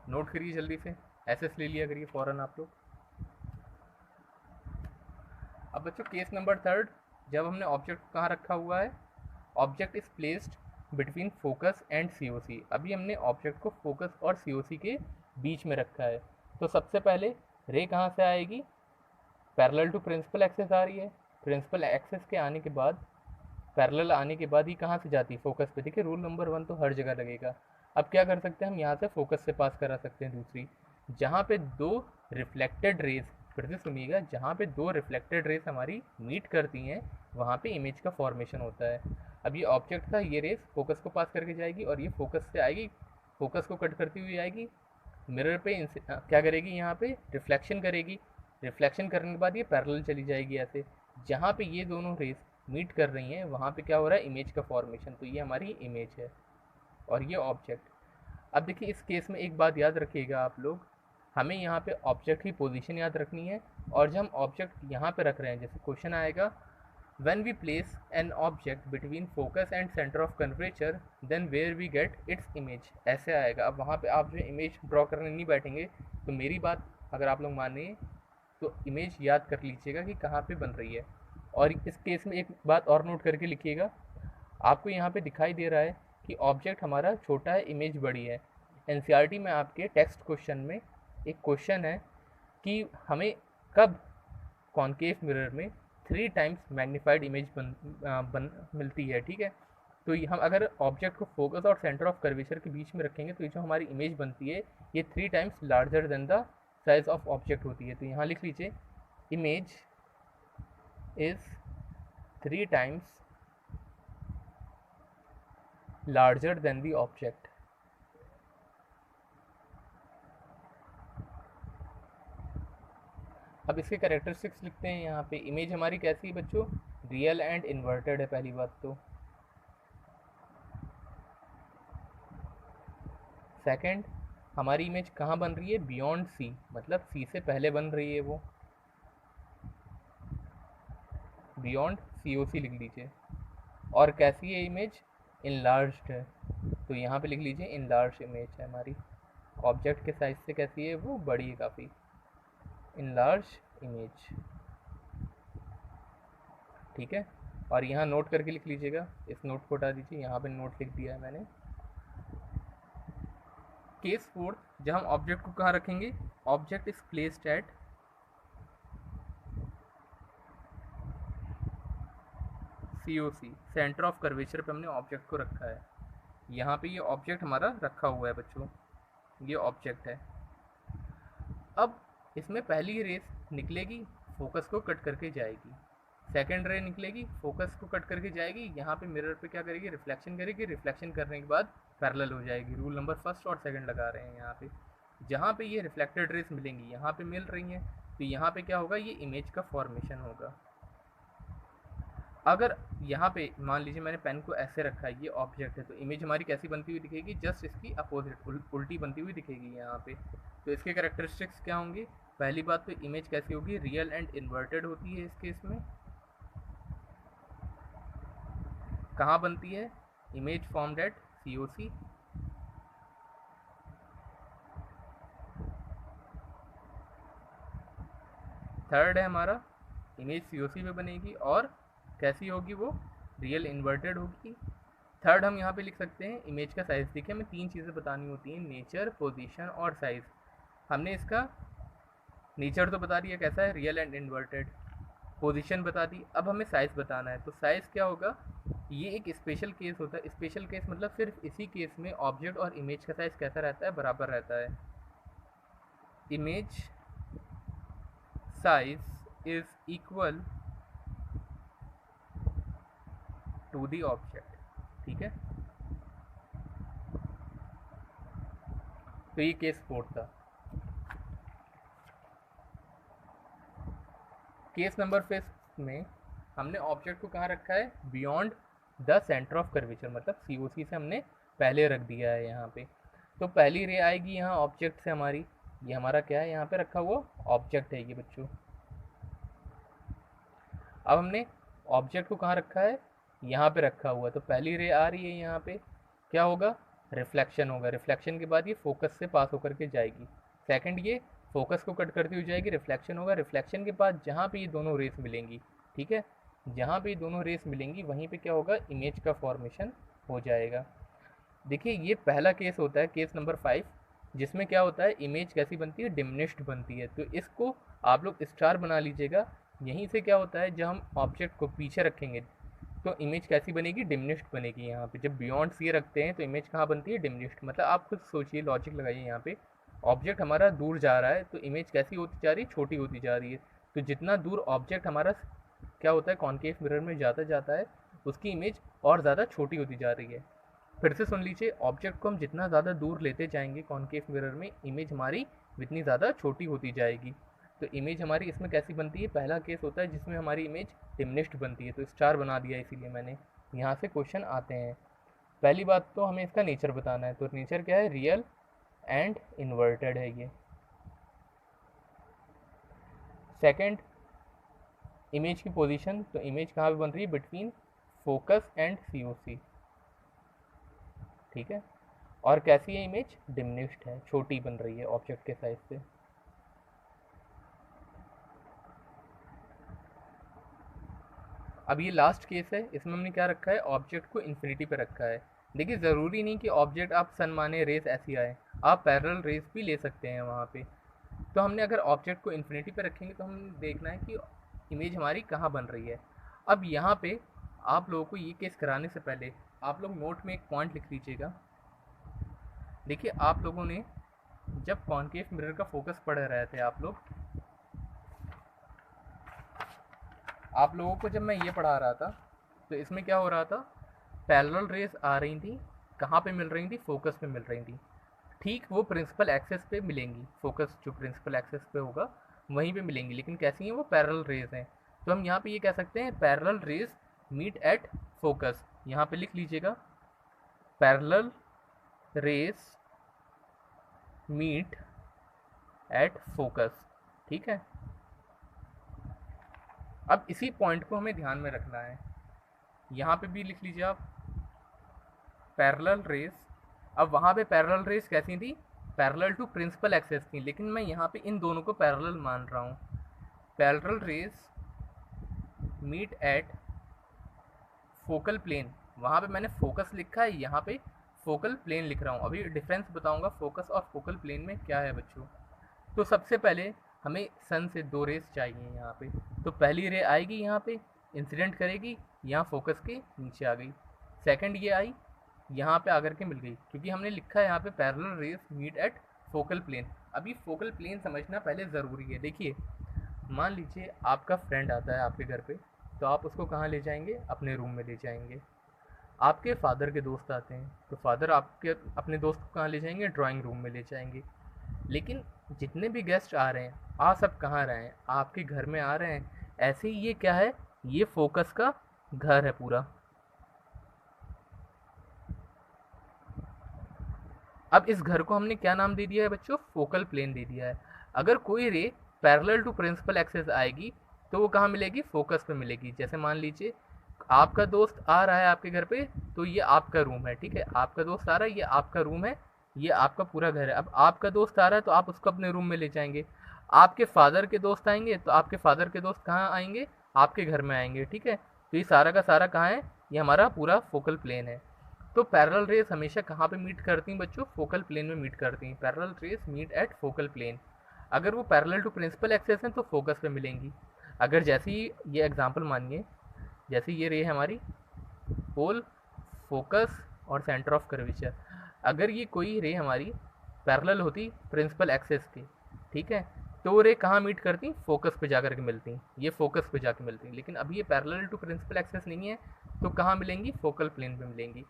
[SPEAKER 1] नोट करिए जल्दी से, एसएस ले लिया करिए फ़ौरन आप लोग। अब बच्चों केस नंबर थर्ड, जब हमने ऑब्जेक्ट कहाँ रखा हुआ है, object is placed between focus and COC। अभी हमने ऑब्जेक्ट को फोकस और COC के बीच में रखा है। तो सबसे पहले रे कहाँ से आएगी, पैरेलल टू प्रिंसिपल एक्सेस आ रही है। प्रिंसिपल एक्सेस के आने के बाद, पैरेलल आने के बाद ही कहाँ से जाती है, फोकस पे। देखिए रूल नंबर 1 तो हर जगह लगेगा। अब क्या कर सकते हैं हम, यहाँ से फोकस से पास करा सकते हैं दूसरी, जहाँ पे दो रिफ्लेक्टेड रेज, फिर से सुनिएगा, जहाँ पे दो रिफ्लेक्टेड रेज हमारी मीट करती हैं वहाँ पे इमेज का फॉर्मेशन होता है। अब ये ऑब्जेक्ट था, ये रेस फोकस को पास करके जाएगी और ये फोकस से आएगी, फोकस को कट करती हुई आएगी मिरर पे, क्या करेगी, यहाँ पे रिफ्लेक्शन करेगी। रिफ्लेक्शन करने के बाद ये पैरेलल चली जाएगी ऐसे, जहाँ पे ये दोनों रेस मीट कर रही हैं वहाँ पे क्या हो रहा है, इमेज का फॉर्मेशन। तो ये हमारी इमेज है और ये ऑब्जेक्ट। अब देखिए इस केस में एक बात याद रखिएगा आप लोग, हमें यहाँ पे ऑब्जेक्ट की पोजीशन याद रखनी है। और जब हम ऑब्जेक्ट यहाँ पे रख रहे हैं, जैसे क्वेश्चन आएगा, when we place an object between focus and center of curvature then where we get its image, ऐसे आएगा। अब वहाँ पे आप जो इमेज ड्रॉ करने नहीं बैठेंगे, तो मेरी बात अगर आप लोग माने तो इमेज याद कर लीजिएगा कि कहाँ पे बन रही है। और इस केस में एक बात और नोट करके लिखिएगा, आपको यहाँ पे दिखाई दे रहा है कि ऑब्जेक्ट हमारा छोटा है, इमेज बड़ी है। NCERT में आपके टेक्स्ट क्वेश्चन में एक क्वेश्चन है कि हमें कब कॉन्केव मिरर में 3 टाइम्स मैग्नीफाइड इमेज मिलती है, ठीक है। तो हम अगर ऑब्जेक्ट को फोकस और सेंटर ऑफ कर्वेचर के बीच में रखेंगे तो ये जो हमारी इमेज बनती है ये 3 times larger than the size of object होती है। तो यहाँ लिख लीजिए, image is 3 times larger than the object. अब इसके कैरेक्टरिस्टिक्स लिखते हैं यहाँ पे। इमेज हमारी कैसी है बच्चों, रियल एंड इन्वर्टेड है पहली बात तो। सेकंड, हमारी इमेज कहाँ बन रही है, बियॉन्ड C, मतलब C से पहले बन रही है वो, बियॉन्ड COC लिख लीजिए। और कैसी है इमेज, इनलार्ज्ड है, तो यहाँ पे लिख लीजिए इनलार्ज इमेज है हमारी। ऑब्जेक्ट के साइज से कैसी है वो, बड़ी है काफ़ी, इनलार्ज इमेज, ठीक है। और यहाँ नोट करके लिख लीजिएगा, इस नोट को हटा दीजिए, यहाँ पे नोट लिख दिया है मैंने। केस 4, जब हम ऑब्जेक्ट को कहाँ रखेंगे, object is placed at COC, centre of curvature पे हमने ऑब्जेक्ट को रखा है। यहाँ पे ये ऑब्जेक्ट हमारा रखा हुआ है बच्चों, ये ऑब्जेक्ट है। अब इसमें पहली रेस निकलेगी, फोकस को कट करके जाएगी। सेकंड रे निकलेगी, फोकस को कट करके जाएगी, यहाँ पे मिरर पे क्या करेगी, रिफ्लेक्शन करेगी। रिफ्लेक्शन करने के बाद पैरेलल हो जाएगी। रूल नंबर 1 और 2 लगा रहे हैं यहाँ पे। जहाँ पे ये रिफ्लेक्टेड रेस मिलेंगी, यहाँ पे मिल रही हैं, तो यहाँ पे क्या होगा, ये इमेज का फॉर्मेशन होगा। अगर यहाँ पे मान लीजिए मैंने पेन को ऐसे रखा है, ये ऑब्जेक्ट है, तो इमेज हमारी कैसी बनती हुई दिखेगी, जस्ट इसकी अपोजिट, उल्टी बनती हुई दिखेगी यहाँ पे। तो इसके कैरेक्टरिस्टिक्स क्या होंगे, पहली बात तो इमेज कैसी होगी, रियल एंड इन्वर्टेड होती है इस केस में। कहाँ बनती है, image formed at COC। Third है हमारा, इमेज COC में बनेगी और कैसी होगी वो, रियल इन्वर्टेड होगी। थर्ड हम यहाँ पे लिख सकते हैं इमेज का साइज़। देखिए हमें 3 चीज़ें बतानी होती हैं, नेचर, पोजीशन और साइज़। हमने इसका नेचर तो बता दिया कैसा है, रियल एंड इन्वर्टेड, पोजीशन बता दी। अब हमें साइज़ बताना है, तो साइज़ क्या होगा, ये एक स्पेशल केस होता है। स्पेशल केस मतलब सिर्फ इसी केस में ऑब्जेक्ट और इमेज का साइज़ कैसा रहता है, बराबर रहता है। Image size is equal to the object, ठीक है। तो ये केस 4 था। केस नंबर 5 में हमने ऑब्जेक्ट को कहाँ रखा है, beyond the centre of curvature, मतलब COC से हमने पहले रख दिया है यहाँ पे। तो पहली रे आएगी यहाँ ऑब्जेक्ट से हमारी, ये हमारा क्या है, यहाँ पे रखा हुआ ऑब्जेक्ट है ये बच्चों। अब हमने ऑब्जेक्ट को कहाँ रखा है, यहाँ पे रखा हुआ, तो पहली रे आ रही है यहाँ पे, क्या होगा, रिफ्लेक्शन होगा। रिफ्लेक्शन के बाद ये फोकस से पास होकर के जाएगी। सेकंड, ये फोकस को कट करती हुई जाएगी, रिफ्लेक्शन होगा। रिफ्लेक्शन के बाद जहाँ पे ये दोनों रेस मिलेंगी, ठीक है, जहाँ पे दोनों रेस मिलेंगी वहीं पे क्या होगा, इमेज का फॉर्मेशन हो जाएगा। देखिए ये पहला केस होता है, केस नंबर 5, जिसमें क्या होता है, इमेज कैसी बनती है, डिमिनिश्ड बनती है। तो इसको आप लोग स्टार बना लीजिएगा। यहीं से क्या होता है, जब हम ऑब्जेक्ट को पीछे रखेंगे तो इमेज कैसी बनेगी, डिमिनिश्ड बनेगी। यहाँ पे जब बियॉन्ड सी रखते हैं तो इमेज कहाँ बनती है, डिमिनिश्ड। मतलब आप खुद सोचिए, लॉजिक लगाइए। यहाँ पे ऑब्जेक्ट हमारा दूर जा रहा है तो इमेज कैसी होती जा रही है, छोटी होती जा रही है। तो जितना दूर ऑब्जेक्ट हमारा क्या होता है, कॉन्केव मिरर में जाता जाता है, उसकी इमेज और ज़्यादा छोटी होती जा रही है। फिर से सुन लीजिए, ऑब्जेक्ट को हम जितना ज़्यादा दूर लेते जाएंगे कॉन्केव मिरर में, इमेज हमारी उतनी ज़्यादा छोटी होती जाएगी। तो इमेज हमारी इसमें कैसी बनती है, पहला केस होता है जिसमें हमारी इमेज डिमिनिश्ड बनती है। तो स्टार बना दिया इसीलिए मैंने। यहाँ से क्वेश्चन आते हैं। पहली बात तो हमें इसका नेचर बताना है। तो नेचर क्या है, रियल एंड इन्वर्टेड है ये। सेकंड, इमेज की पोजीशन। तो इमेज कहाँ पे बन रही है, बिटवीन फोकस एंड COC। ठीक है। और कैसी है इमेज, डिमिनिश्ड है, छोटी बन रही है ऑब्जेक्ट के साइज से। अब ये लास्ट केस है, इसमें हमने क्या रखा है, ऑब्जेक्ट को इन्फिनिटी पे रखा है। देखिए ज़रूरी नहीं कि ऑब्जेक्ट आप सन माने रेस ऐसी आए, आप पैरेलल रेस भी ले सकते हैं वहाँ पे। तो हमने अगर ऑब्जेक्ट को इन्फिनिटी पे रखेंगे तो हम देखना है कि इमेज हमारी कहाँ बन रही है। अब यहाँ पे आप लोगों को ये केस कराने से पहले आप लोग नोट में एक पॉइंट लिख लीजिएगा। देखिए आप लोगों ने जब कॉन्केव मिरर का फोकस पढ़ रहे थे आप लोगों को जब मैं ये पढ़ा रहा था तो इसमें क्या हो रहा था, पैरेलल रेस आ रही थी, कहाँ पे मिल रही थी, फोकस पे मिल रही थी। ठीक वो प्रिंसिपल एक्सेस पे मिलेंगी, फोकस जो प्रिंसिपल एक्सेस पे होगा वहीं पे मिलेंगी, लेकिन कैसी हैं वो, पैरेलल रेस हैं। तो हम यहाँ पे ये कह सकते हैं, parallel rays meet at focus. यहाँ पे लिख लीजिएगा, parallel rays meet at focus. ठीक है। अब इसी पॉइंट को हमें ध्यान में रखना है। यहाँ पे भी लिख लीजिए आप, पैरेलल रेस। अब वहाँ पे पैरेलल रेस कैसी थी, पैरेलल टू प्रिंसिपल एक्सेस थी, लेकिन मैं यहाँ पे इन दोनों को पैरेलल मान रहा हूँ। Parallel rays meet at focal plane. वहाँ पे मैंने फोकस लिखा है, यहाँ पे फोकल प्लेन लिख रहा हूँ। अभी डिफरेंस बताऊँगा फोकस और फोकल प्लेन में क्या है बच्चों। तो सबसे पहले हमें सन से दो रेस चाहिए यहाँ पे। तो पहली रे आएगी यहाँ पे, इंसिडेंट करेगी, यहाँ फोकस के नीचे आ गई। सेकंड ये आई, यहाँ पे आकर के मिल गई, क्योंकि हमने लिखा है यहाँ पे parallel rays meet at focal plane. अभी फोकल प्लेन समझना पहले ज़रूरी है। देखिए मान लीजिए आपका फ्रेंड आता है आपके घर पे, तो आप उसको कहाँ ले जाएंगे, अपने रूम में ले जाएंगे। आपके फादर के दोस्त आते हैं तो फादर आपके अपने दोस्त को कहाँ ले जाएंगे, ड्राइंग रूम में ले जाएंगे। लेकिन जितने भी गेस्ट आ रहे हैं, आ सब कहाँ रहे हैं, आपके घर में आ रहे हैं। ऐसे ही ये क्या है, ये फोकस का घर है पूरा। अब इस घर को हमने क्या नाम दे दिया है बच्चों, फोकल प्लेन दे दिया है। अगर कोई ray parallel to principal axis आएगी तो वो कहाँ मिलेगी, फोकस पे मिलेगी। जैसे मान लीजिए आपका दोस्त आ रहा है आपके घर पे, तो ये आपका रूम है। ठीक है, आपका दोस्त आ रहा है, ये आपका रूम है, ये आपका पूरा घर है। अब आपका दोस्त आ रहा है तो आप उसको अपने रूम में ले जाएंगे। आपके फादर के दोस्त आएंगे तो आपके फादर के दोस्त कहाँ आएंगे, आपके घर में आएंगे। ठीक है, तो ये सारा का सारा कहाँ है, ये हमारा पूरा फोकल प्लेन है। तो पैरेलल रेस हमेशा कहाँ पे मीट करती हैं बच्चों, फोकल प्लेन में मीट करती हैं। Parallel rays meet at focal plane. अगर वो पैरेलल टू प्रिंसिपल एक्सेस हैं तो फोकस पे मिलेंगी। अगर जैसे ही ये एग्जांपल मानिए, जैसे ये रे हमारी पोल, फोकस और सेंटर ऑफ कर्वेचर, अगर ये कोई रे हमारी पैरेलल होती प्रिंसिपल एक्सेस की, ठीक है, तो वो रे कहाँ मीट करती, फोकस पे जाकर के मिलती, ये फोकस पे जाकर मिलती। लेकिन अभी ये पैरेलल टू प्रिंसिपल एक्सेस नहीं है, तो कहाँ मिलेंगी, फोकल प्लेन पे मिलेंगी।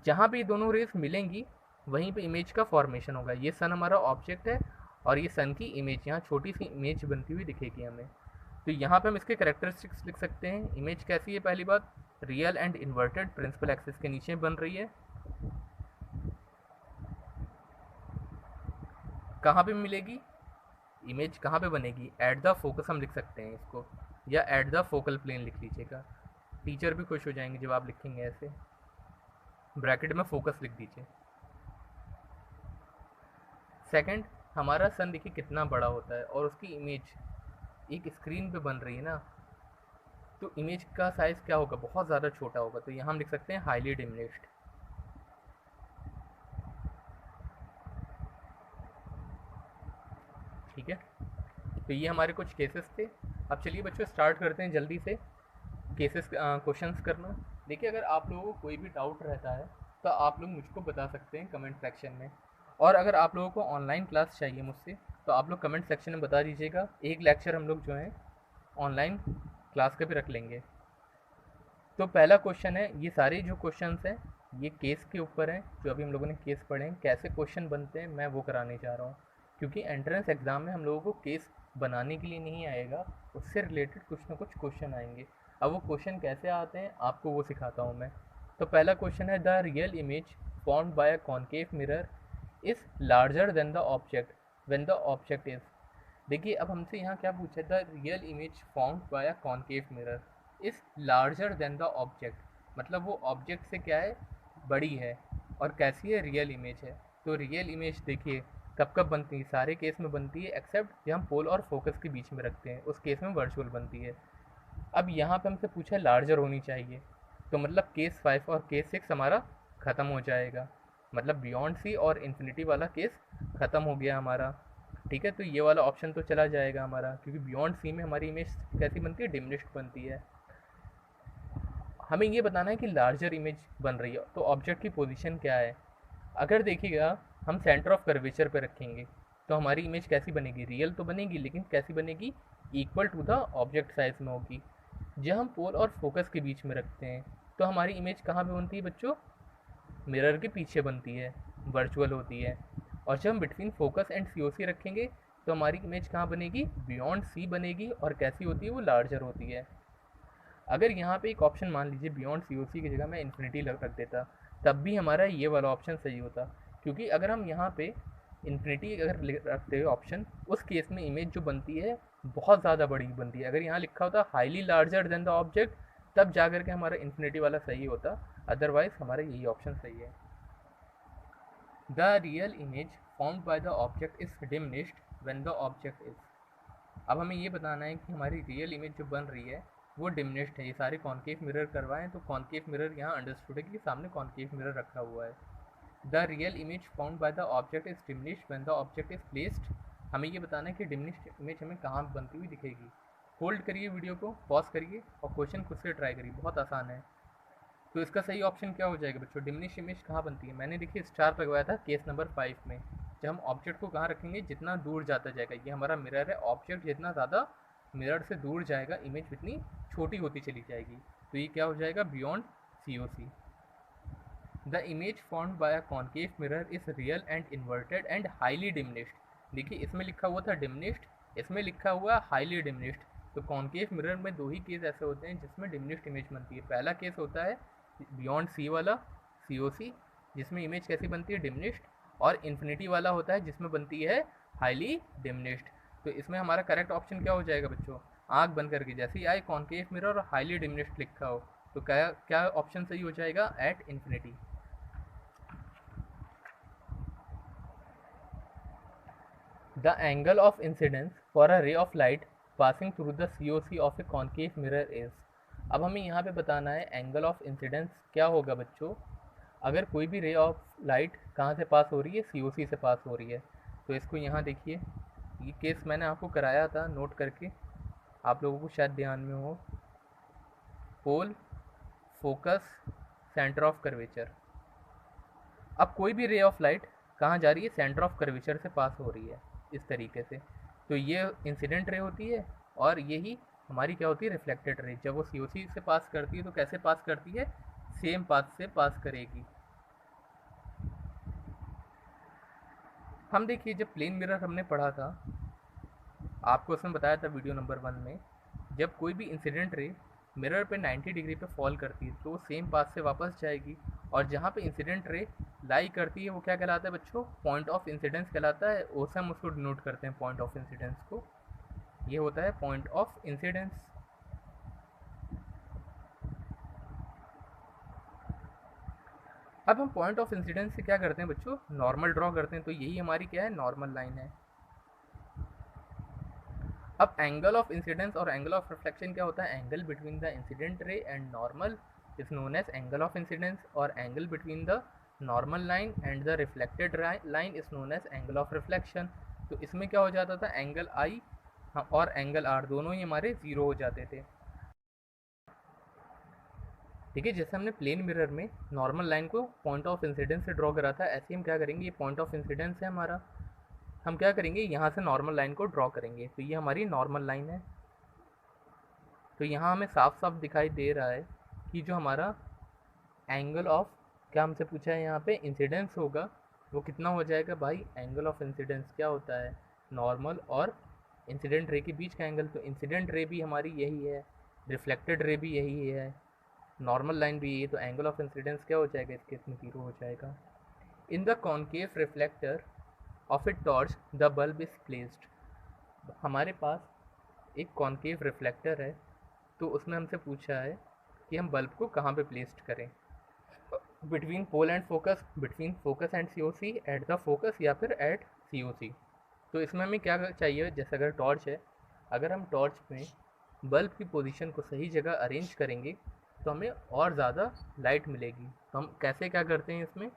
[SPEAKER 1] जहाँ पे ये दोनों रेस मिलेंगी वहीं पे इमेज का फॉर्मेशन होगा। ये सन हमारा ऑब्जेक्ट है और ये सन की इमेज, यहाँ छोटी सी इमेज बनती हुई दिखेगी हमें। तो यहाँ पे हम इसके कैरेक्टरिस्टिक्स लिख सकते हैं। इमेज कैसी है, पहली बात real and inverted, principal axis के नीचे बन रही है। कहाँ पे मिलेगी इमेज, कहाँ पे बनेगी, एट द फोकस हम लिख सकते हैं इसको, या एट द फोकल प्लेन लिख लीजिएगा। टीचर भी खुश हो जाएंगे जब आप लिखेंगे ऐसे, ब्रैकेट में फोकस लिख दीजिए। सेकंड, हमारा सन देखिए कितना बड़ा होता है और उसकी इमेज एक स्क्रीन पे बन रही है ना, तो इमेज का साइज़ क्या होगा, बहुत ज़्यादा छोटा होगा, तो यहाँ हम लिख सकते हैं हाईली डिमिनिश्ड। ठीक है, तो ये हमारे कुछ केसेस थे। अब चलिए बच्चों स्टार्ट करते हैं जल्दी से केसेस क्वेश्चंस करना। देखिए, अगर आप लोगों को कोई भी डाउट रहता है तो आप लोग मुझको बता सकते हैं कमेंट सेक्शन में, और अगर आप लोगों को ऑनलाइन क्लास चाहिए मुझसे तो आप लोग कमेंट सेक्शन में बता दीजिएगा। एक लेक्चर हम लोग जो है ऑनलाइन क्लास का भी रख लेंगे। तो पहला क्वेश्चन है, ये सारे जो क्वेश्चंस हैं ये केस के ऊपर हैं, जो अभी हम लोगों ने केस पढ़े हैं, कैसे क्वेश्चन बनते हैं मैं वो कराने जा रहा हूँ। क्योंकि एंट्रेंस एग्ज़ाम में हम लोगों को केस बनाने के लिए नहीं आएगा, उससे रिलेटेड कुछ ना कुछ क्वेश्चन आएंगे। अब वो क्वेश्चन कैसे आते हैं आपको वो सिखाता हूँ मैं। तो पहला क्वेश्चन है, the real image formed by a concave mirror is larger than the object when the object is. देखिए, अब हमसे यहाँ क्या पूछा है, the real image formed by a concave mirror is larger than the object, मतलब वो ऑब्जेक्ट से क्या है, बड़ी है, और कैसी है, रियल इमेज है। तो रियल इमेज देखिए कब कब बनती है, सारे केस में बनती है एक्सेप्ट जब हम पोल और फोकस के बीच में रखते हैं, उस केस में वर्चुअल बनती है। अब यहाँ पे हमसे पूछा है लार्जर होनी चाहिए, तो मतलब केस 5 और केस 6 हमारा ख़त्म हो जाएगा, मतलब बियॉन्ड सी और इन्फिनिटी वाला केस ख़त्म हो गया हमारा। ठीक है, तो ये वाला ऑप्शन तो चला जाएगा हमारा, क्योंकि बियॉन्ड सी में हमारी इमेज कैसी बनती है, डिमिनिश्ड बनती है। हमें ये बताना है कि लार्जर इमेज बन रही है तो ऑब्जेक्ट की पोजीशन क्या है। अगर देखिएगा हम सेंटर ऑफ कर्वेचर पे रखेंगे तो हमारी इमेज कैसी बनेगी, रियल तो बनेगी लेकिन कैसी बनेगी, equal to the object size में होगी। जब हम पोल और फोकस के बीच में रखते हैं तो हमारी इमेज कहाँ पे बनती है बच्चों, मिरर के पीछे बनती है, वर्चुअल होती है। और जब हम बिटवीन फोकस एंड सी रखेंगे तो हमारी इमेज कहाँ बनेगी, बियॉन्ड सी बनेगी, और कैसी होती है, वो लार्जर होती है। अगर यहाँ पे एक ऑप्शन मान लीजिए बियॉन्ड सी की जगह मैं इन्फिनिटी रख देता, तब भी हमारा ये वाला ऑप्शन सही होता। क्योंकि अगर हम यहाँ पे इन्फिनिटी अगर रखते हैं ऑप्शन, उस केस में इमेज जो बनती है बहुत ज़्यादा बड़ी बनती है। अगर यहाँ लिखा होता highly larger than the object, तब जा करके हमारा इन्फिनिटी वाला सही होता, अदरवाइज हमारा यही ऑप्शन सही है। The real image formed by the object is diminished when the object is. अब हमें ये बताना है कि हमारी रियल इमेज जो बन रही है वो डिमिनिश्ड है। ये सारे कॉन्केव मिरर करवाएं तो कॉन्केव मिरर यहाँ अंडरस्टूड है कि सामने कॉन्केव मिरर रखा हुआ है। The real image found by the object is diminished when the object is placed. हमें ये बताना है कि डिमिनिश्ड इमेज हमें कहाँ बनती हुई दिखेगी। होल्ड करिए वीडियो को, पॉज करिए और क्वेश्चन खुद से ट्राई करिए, बहुत आसान है। तो इसका सही ऑप्शन क्या हो जाएगा बच्चों, डिमिनिश इमेज कहाँ बनती है, मैंने देखिए स्टार लगवाया था केस नंबर 5 में। जब हम ऑब्जेक्ट को कहाँ रखेंगे, जितना दूर जाता जाएगा, ये हमारा मिरर है, ऑब्जेक्ट जितना ज़्यादा मिरर से दूर जाएगा इमेज उतनी छोटी होती चली जाएगी। तो ये क्या हो जाएगा, beyond C. The image formed by a concave mirror is real and inverted and highly diminished. देखिए इसमें लिखा हुआ था डिमिनिश्ड, इसमें लिखा हुआ हाईली डिमिनिश्ड। तो कॉन्केव मिरर में दो ही केस ऐसे होते हैं जिसमें डिमिनिश्ड इमेज बनती है। पहला केस होता है बियॉन्ड सी वाला, सी, जिसमें इमेज कैसी बनती है, डिमिनिश्ड। और इन्फिनिटी वाला होता है जिसमें बनती है हाईली डिमिनिश्ड। तो इसमें हमारा करेक्ट ऑप्शन क्या हो जाएगा बच्चों, आँख बंद करके जैसे ही आए कॉन्केव मिरर और हाईली डिमिनिश्ड लिखा हो तो क्या क्या ऑप्शन सही हो जाएगा, at infinity. The angle of incidence for a ray of light passing through the COC of a concave mirror is। अब हमें यहाँ पे बताना है एंगल ऑफ इंसिडेंस क्या होगा बच्चों, अगर कोई भी रे ऑफ लाइट कहाँ से पास हो रही है, COC से पास हो रही है। तो इसको यहाँ देखिए, ये केस मैंने आपको कराया था नोट करके, आप लोगों को शायद ध्यान में हो। पोल, फोकस, सेंटर ऑफ कर्वेचर। अब कोई भी रे ऑफ लाइट कहाँ जा रही है, सेंटर ऑफ कर्वेचर से पास हो रही है इस तरीके से। तो ये इंसिडेंट रे होती है और यही हमारी क्या होती है, रिफ्लेक्टेड रे। जब वो COC से पास करती है तो कैसे पास करती है, सेम पाथ से पास करेगी। हम देखिए जब प्लेन मिरर हमने पढ़ा था, आपको उसमें बताया था वीडियो नंबर 1 में, जब कोई भी इंसिडेंट रे मिरर पे 90 डिग्री पे फॉल करती है तो वो सेम पाथ से वापस जाएगी, और जहाँ पे इंसिडेंट रे लाई करती है वो क्या कहलाता है बच्चों, पॉइंट ऑफ इंसिडेंस कहलाता है। उससे हम उसको डिनोट करते हैं पॉइंट ऑफ इंसिडेंस को, ये होता है पॉइंट ऑफ इंसिडेंस। अब हम पॉइंट ऑफ इंसिडेंस से क्या करते हैं बच्चों, नॉर्मल ड्रॉ करते हैं। तो यही हमारी क्या है, नॉर्मल लाइन है। अब एंगल ऑफ इंसिडेंस और एंगल ऑफ रिफ्लेक्शन क्या होता है? Angle between the incident ray and normal is known as angle of incidence, और angle between the normal line and the reflected line is known as angle of reflection. तो इसमें क्या हो जाता था? एंगल आई और एंगल आर दोनों ही हमारे ज़ीरो हो जाते थे। ठीक है, जैसे हमने प्लेन मिरर में नॉर्मल लाइन को पॉइंट ऑफ इंसिडेंस से ड्रॉ करा था, ऐसे हम क्या करेंगे, ये पॉइंट ऑफ इंसिडेंस है हमारा, हम क्या करेंगे, यहाँ से नॉर्मल लाइन को ड्रॉ करेंगे। तो ये हमारी नॉर्मल लाइन है। तो यहाँ हमें साफ साफ दिखाई दे रहा है कि जो हमारा एंगल ऑफ, क्या हमसे पूछा है यहाँ पे, इंसिडेंस होगा, वो कितना हो जाएगा भाई? एंगल ऑफ इंसिडेंस क्या होता है? नॉर्मल और इंसिडेंट रे के बीच का एंगल। तो इंसिडेंट रे भी हमारी यही है, रिफ्लेक्टेड रे भी यही है, नॉर्मल लाइन भी यही है। तो एंगल ऑफ इंसिडेंस क्या हो जाएगा? इसके इसमें ज़ीरो हो जाएगा। In the concave reflector of a torch the bulb is placed. हमारे पास एक कॉन्केव रिफ्लेक्टर है, तो उसने हमसे पूछा है कि हम बल्ब को कहाँ पे प्लेस्ड करें, between pole and focus, between focus and C O C, at the focus, या फिर एट सी ओ सी। तो इसमें हमें क्या चाहिए? जैसे अगर टॉर्च है, अगर हम टॉर्च में बल्ब की पोजीशन को सही जगह अरेंज करेंगे तो हमें और ज़्यादा लाइट मिलेगी। तो हम कैसे क्या करते हैं इसमें?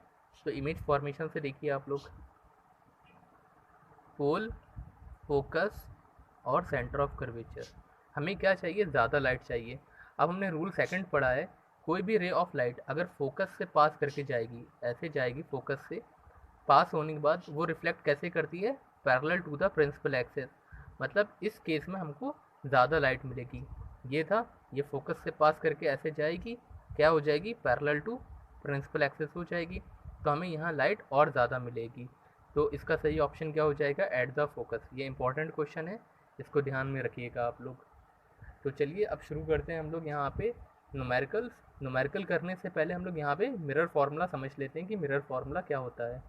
[SPEAKER 1] तो इमेज फॉर्मेशन से देखिए आप लोग, पोल, फोकस और सेंटर ऑफ कर्वेचर। हमें क्या चाहिए? ज़्यादा लाइट चाहिए। अब हमने रूल सेकंड पढ़ा है, कोई भी रे ऑफ लाइट अगर फोकस से पास करके जाएगी, ऐसे जाएगी, फोकस से पास होने के बाद वो रिफ्लेक्ट कैसे करती है? Parallel to the principal axis. मतलब इस केस में हमको ज़्यादा लाइट मिलेगी। ये था, ये फोकस से पास करके ऐसे जाएगी, क्या हो जाएगी? पैरेलल टू प्रिंसिपल एक्सिस हो जाएगी। तो हमें यहाँ लाइट और ज़्यादा मिलेगी। तो इसका सही ऑप्शन क्या हो जाएगा? Eight the focus. ये इंपॉर्टेंट क्वेश्चन है, इसको ध्यान में रखिएगा आप लोग। तो चलिए अब शुरू करते हैं हम लोग यहाँ पे न्यूमेरिकल करने से पहले हम लोग यहाँ पे मिरर फार्मूला समझ लेते हैं कि मिरर फार्मूला क्या होता है।